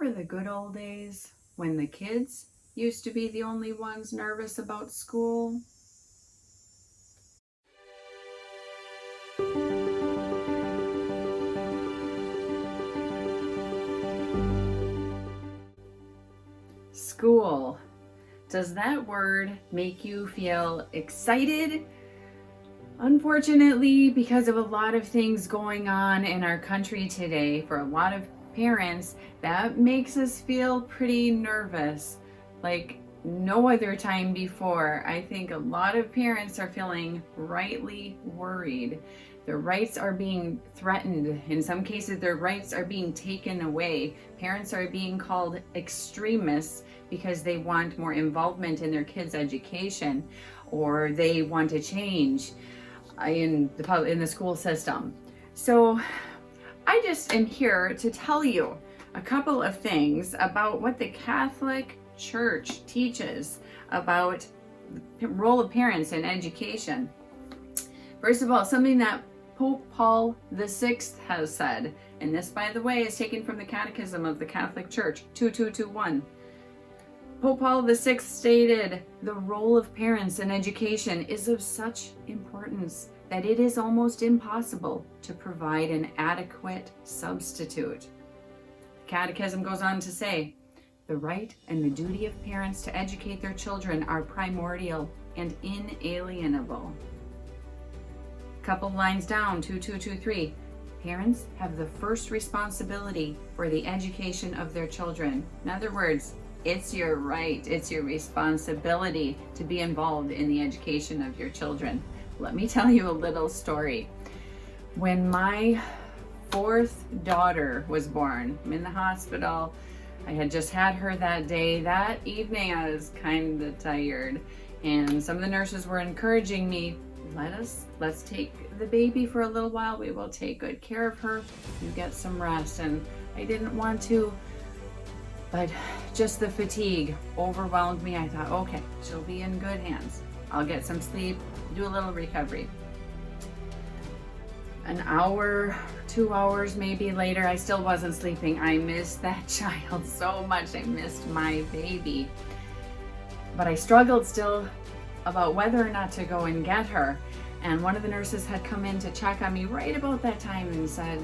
Remember the good old days when the kids used to be the only ones nervous about school? School. Does that word make you feel excited? Unfortunately, because of a lot of things going on in our country today, for a lot of parents, that makes us feel pretty nervous. Like no other time before, I think a lot of parents are feeling rightly worried. Their rights are being threatened. In some cases, their rights are being taken away. Parents are being called extremists because they want more involvement in their kids' education, or they want to change in the school system. So I just am here to tell you a couple of things about what the Catholic Church teaches about the role of parents in education. First of all, something that Pope Paul VI has said, and this, by the way, is taken from the Catechism of the Catholic Church, 2221. Pope Paul VI stated, "The role of parents in education is of such importance that it is almost impossible to provide an adequate substitute." The Catechism goes on to say, "The right and the duty of parents to educate their children are primordial and inalienable." A couple lines down, 2223, "Parents have the first responsibility for the education of their children." In other words, it's your right, it's your responsibility to be involved in the education of your children. Let me tell you a little story. When my fourth daughter was born, I'm in the hospital. I had just had her that day. That evening I was kind of tired, and some of the nurses were encouraging me, let's take the baby for a little while. We will take good care of her. You get some rest. And I didn't want to, but just the fatigue overwhelmed me. I thought, okay, she'll be in good hands. I'll get some sleep, do a little recovery. An hour, 2 hours maybe later, I still wasn't sleeping. I missed that child so much. I missed my baby. But I struggled still about whether or not to go and get her. And one of the nurses had come in to check on me right about that time and said,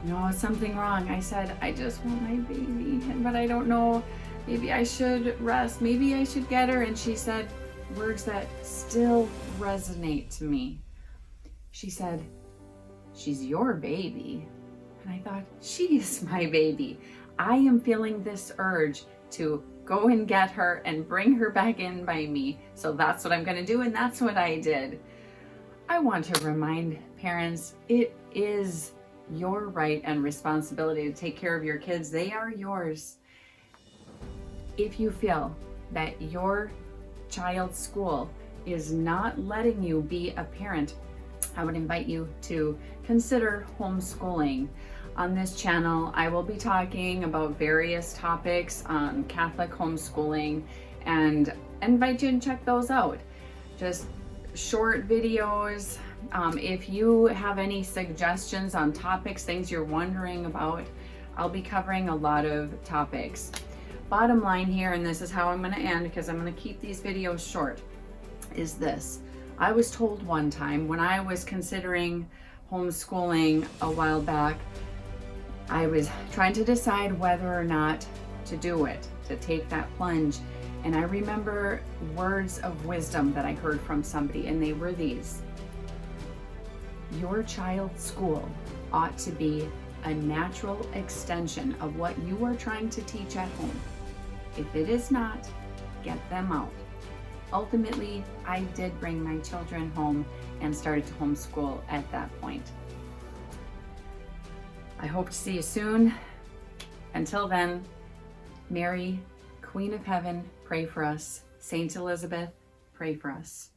"No, is something wrong?" I said, "I just want my baby, but I don't know, maybe I should rest, maybe I should get her." And she said words that still resonate to me. She said, "She's your baby." And I thought, she is my baby. I am feeling this urge to go and get her and bring her back in by me. So that's what I'm going to do, and that's what I did. I want to remind parents, it is your right and responsibility to take care of your kids. They are yours. If you feel that your child's school is not letting you be a parent, I would invite you to consider homeschooling. On this channel, I will be talking about various topics on Catholic homeschooling, and invite you to check those out. Just short videos. If you have any suggestions on topics, things you're wondering about, I'll be covering a lot of topics. Bottom line here, and this is how I'm going to end because I'm going to keep these videos short, is this. I was told one time when I was considering homeschooling a while back, I was trying to decide whether or not to do it, to take that plunge. And I remember words of wisdom that I heard from somebody, and they were these: your child's school ought to be a natural extension of what you are trying to teach at home. If it is not, get them out. Ultimately, I did bring my children home and started to homeschool at that point. I hope to see you soon. Until then, Mary, Queen of Heaven, pray for us. Saint Elizabeth, pray for us.